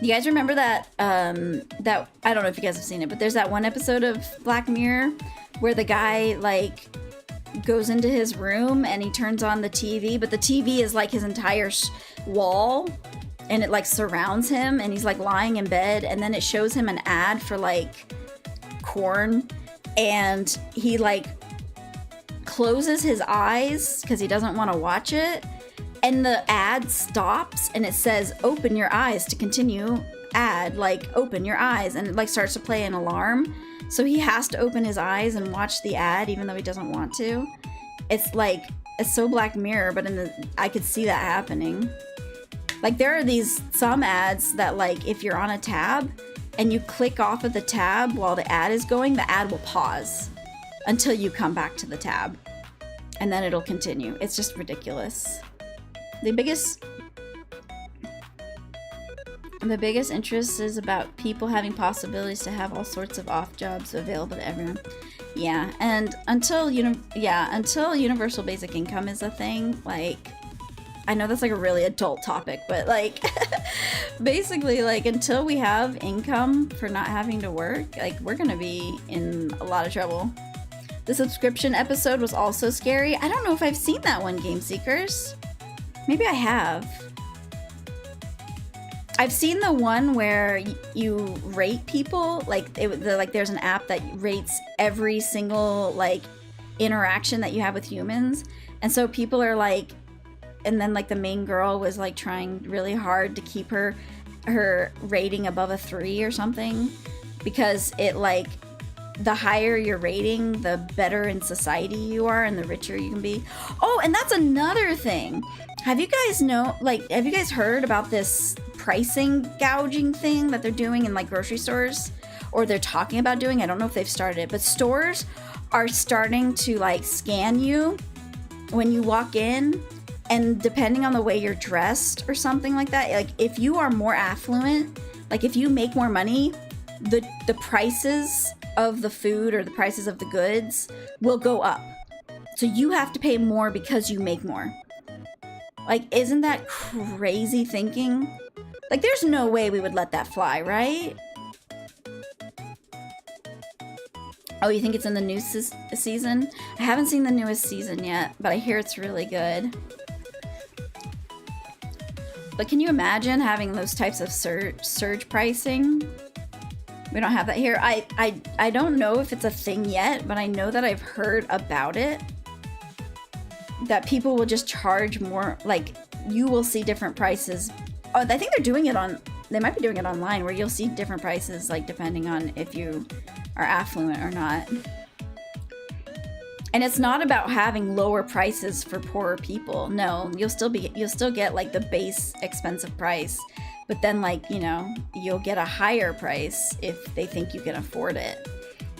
You guys remember that, that, I don't know if you guys have seen it, but there's that one episode of Black Mirror where the guy, like, goes into his room and he turns on the TV, but the TV is like his entire wall, and it like surrounds him, and he's like lying in bed, and then it shows him an ad for like corn, and he like closes his eyes because he doesn't want to watch it, and the ad stops and it says open your eyes to continue ad, like open your eyes, and it like starts to play an alarm, so he has to open his eyes and watch the ad even though he doesn't want to. It's like, it's so Black Mirror, but I could see that happening. Like there are some ads that like if you're on a tab and you click off of the tab while the ad is going, the ad will pause until you come back to the tab, and then it'll continue. It's just ridiculous. The biggest interest is about people having possibilities to have all sorts of off jobs available to everyone. Yeah, and until universal basic income is a thing, like, I know that's like a really adult topic, but like basically like until we have income for not having to work, like we're gonna be in a lot of trouble. The subscription episode was also scary. I don't know if I've seen that one, Game Seekers. Maybe I have. I've seen the one where you rate people, like there's an app that rates every single like interaction that you have with humans, and so people are like, and then like the main girl was like trying really hard to keep her rating above a 3 or something, because it like the higher your rating, the better in society you are and the richer you can be. Oh, and that's another thing. Have you guys heard about this pricing gouging thing that they're doing in like grocery stores, or they're talking about doing? I don't know if they've started it, but stores are starting to like scan you when you walk in, and depending on the way you're dressed or something like that, like if you are more affluent, like if you make more money, the prices of the food or the prices of the goods will go up. So you have to pay more because you make more. Like, isn't that crazy thinking? Like, there's no way we would let that fly, right? Oh, you think it's in the new season? I haven't seen the newest season yet, but I hear it's really good. But can you imagine having those types of surge pricing? We don't have that here. I don't know if it's a thing yet, but I know that I've heard about it. That people will just charge more, like you will see different prices. Oh, I think they might be doing it online, where you'll see different prices like depending on if you are affluent or not. And it's not about having lower prices for poorer people. No, you'll still get like the base expensive price, but then like, you'll get a higher price if they think you can afford it,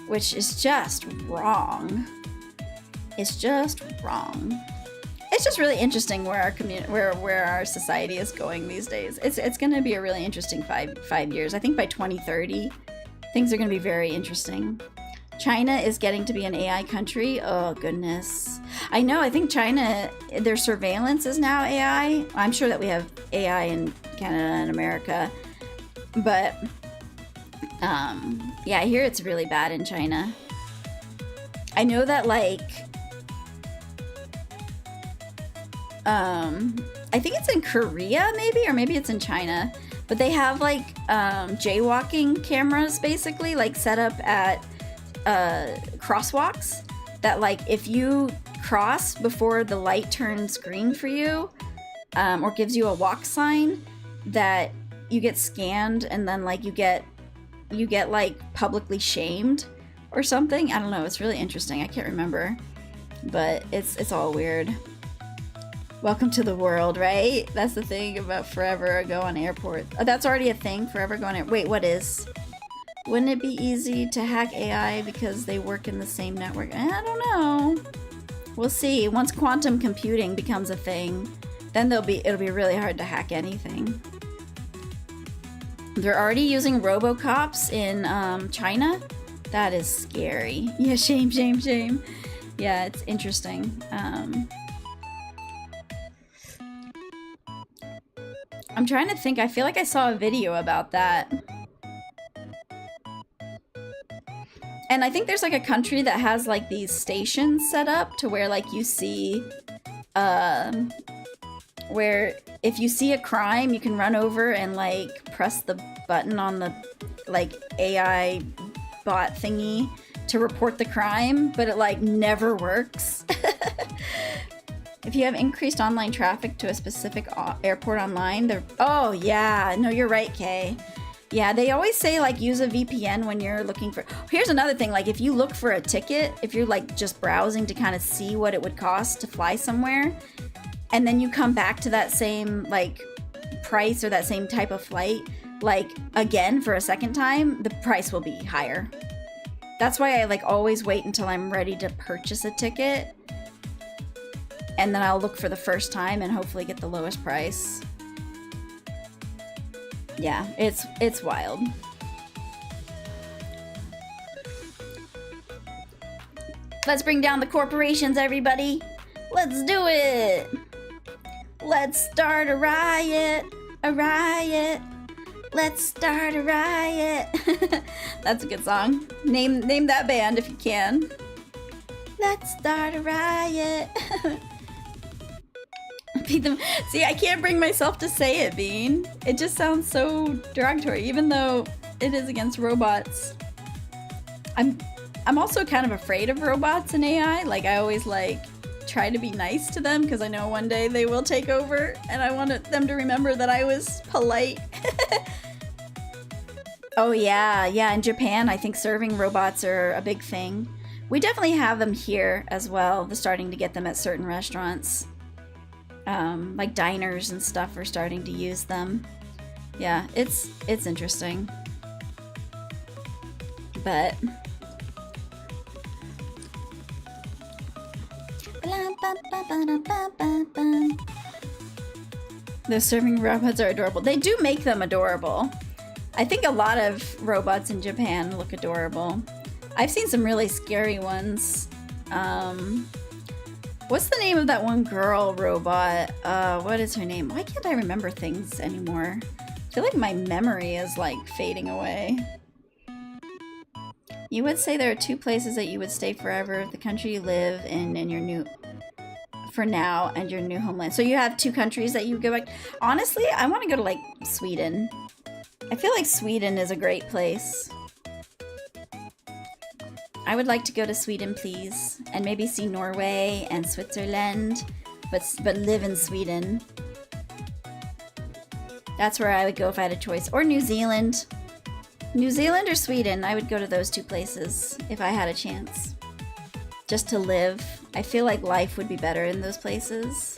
which is just wrong. It's just wrong. It's just really interesting where our community, where our society is going these days. It's going to be a really interesting five years. I think by 2030, things are going to be very interesting. China is getting to be an AI country. Oh goodness, I know. I think China, their surveillance is now AI. I'm sure that we have AI in Canada and America, but Yeah, I hear it's really bad in China. I know that, like, I think it's in Korea, maybe, or maybe it's in China. But they have, like, jaywalking cameras, basically, like, set up at crosswalks. That, like, if you cross before the light turns green for you, or gives you a walk sign, that you get scanned, and then, like, you get like publicly shamed or something. I don't know, it's really interesting. I can't remember, but it's all weird. Welcome to the world, right? That's the thing about Forever Ago on airport. Oh, that's already a thing, Forever Ago on airport. Wait, what is? Wouldn't it be easy to hack AI because they work in the same network? I don't know. We'll see. Once quantum computing becomes a thing, then it'll be really hard to hack anything. They're already using RoboCops in China. That is scary. Yeah, shame, shame, shame. Yeah, it's interesting. I'm trying to think. I feel like I saw a video about that. And I think there's like a country that has like these stations set up to where like you see, where if you see a crime, you can run over and like press the button on the like AI bot thingy to report the crime, but it like never works. If you have increased online traffic to a specific airport online, they're... Oh, yeah. No, you're right, Kay. Yeah, they always say, like, use a VPN when you're looking for... Here's another thing. Like, if you look for a ticket, if you're, like, just browsing to kind of see what it would cost to fly somewhere, and then you come back to that same, like, price or that same type of flight, like, again for a second time, the price will be higher. That's why I, like, always wait until I'm ready to purchase a ticket. And then I'll look for the first time and hopefully get the lowest price. Yeah, it's wild. Let's bring down the corporations, everybody. Let's do it. Let's start a riot, a riot. Let's start a riot. That's a good song. Name that band if you can. Let's start a riot. See, I can't bring myself to say it, Bean. It just sounds so derogatory, even though it is against robots. I'm also kind of afraid of robots and AI. Like, I always, like, try to be nice to them because I know one day they will take over, and I want them to remember that I was polite. Oh, yeah. Yeah, in Japan, I think serving robots are a big thing. We definitely have them here as well. They're starting to get them at certain restaurants. Like diners and stuff are starting to use them. Yeah, it's interesting. But those serving robots are adorable. They do make them adorable. I think a lot of robots in Japan look adorable. I've seen some really scary ones. What's the name of that one girl robot? What is her name? Why can't I remember things anymore? I feel like my memory is like fading away. You would say there are two places that you would stay forever: the country you live in and your new, for now, and your new homeland. So you have two countries that you go back. Honestly, I want to go to like Sweden. I feel like Sweden is a great place. I would like to go to Sweden, please, and maybe see Norway and Switzerland, but live in Sweden. That's where I would go if I had a choice. Or New Zealand. New Zealand or Sweden, I would go to those two places if I had a chance. Just to live. I feel like life would be better in those places.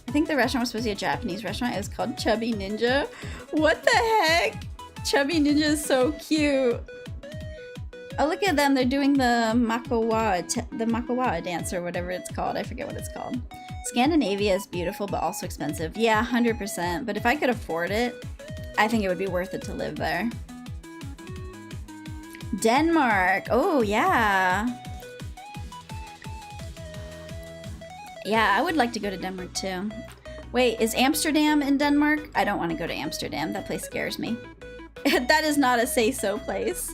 I think the restaurant was supposed to be a Japanese restaurant. It was called Chubby Ninja. What the heck? Chubby Ninja is so cute. Oh, look at them. They're doing the Makawa dance or whatever it's called. I forget what it's called. Scandinavia is beautiful, but also expensive. Yeah, 100%. But if I could afford it, I think it would be worth it to live there. Denmark. Oh, yeah. Yeah, I would like to go to Denmark too. Wait, is Amsterdam in Denmark? I don't want to go to Amsterdam. That place scares me. That is not a say-so place.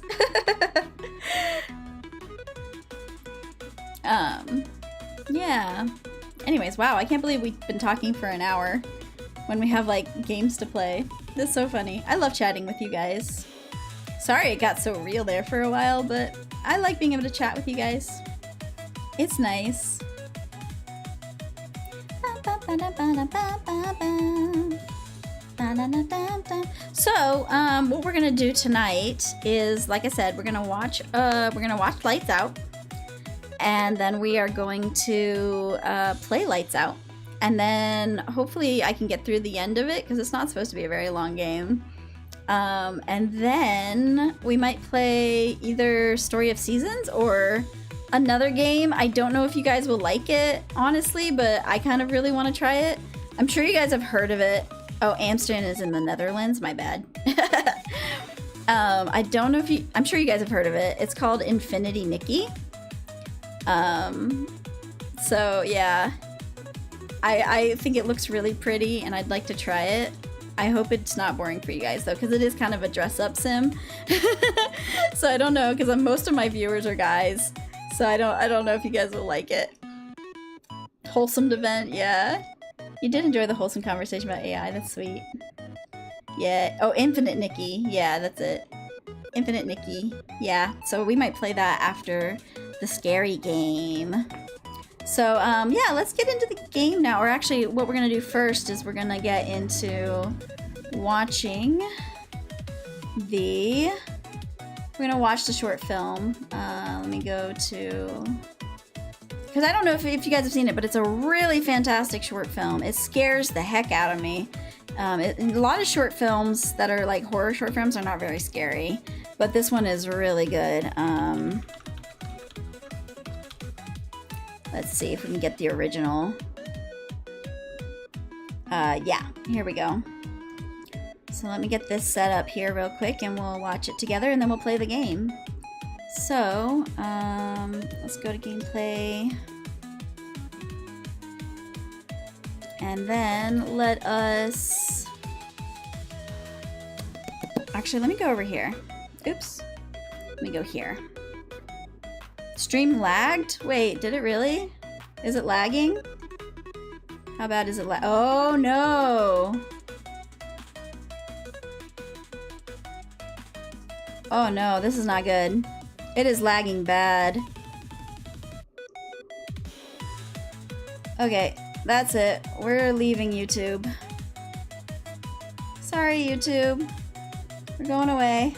Yeah. Anyways, wow, I can't believe we've been talking for an hour when we have, like, games to play. This is so funny. I love chatting with you guys. Sorry it got so real there for a while, but I like being able to chat with you guys. It's nice. So, what we're gonna do tonight is, like I said, we're gonna watch Lights Out, and then we are going to play Lights Out, and then hopefully I can get through the end of it because it's not supposed to be a very long game. And then we might play either Story of Seasons or another game. I don't know if you guys will like it, honestly, but I kind of really want to try it. I'm sure you guys have heard of it. Oh, Amsterdam is in the Netherlands. My bad. I don't know if you... I'm sure you guys have heard of it. It's called Infinity Nikki. So, yeah. I think it looks really pretty, and I'd like to try it. I hope it's not boring for you guys, though, because it is kind of a dress-up sim. So I don't know, because most of my viewers are guys. So I don't know if you guys will like it. Wholesome event, yeah. You did enjoy the wholesome conversation about AI, that's sweet. Yeah, oh, Infinite Nikki, yeah, that's it. Infinite Nikki, yeah. So we might play that after the scary game. So, yeah, let's get into the game now. Or actually, what we're gonna do first is we're gonna get into watching the... We're gonna watch the short film. Let me go to... Because I don't know if you guys have seen it, but it's a really fantastic short film. It scares the heck out of me. A lot of short films that are like horror short films are not very scary, but this one is really good. Let's see if we can get the original. Yeah, here we go. So let me get this set up here real quick and we'll watch it together and then we'll play the game. So, let's go to gameplay. And then let us... Actually, let me go over here. Oops. Let me go here. Stream lagged? Wait, did it really? Is it lagging? How bad is it oh no! Oh no, this is not good. It is lagging bad. Okay, that's it. We're leaving YouTube. Sorry, YouTube. We're going away.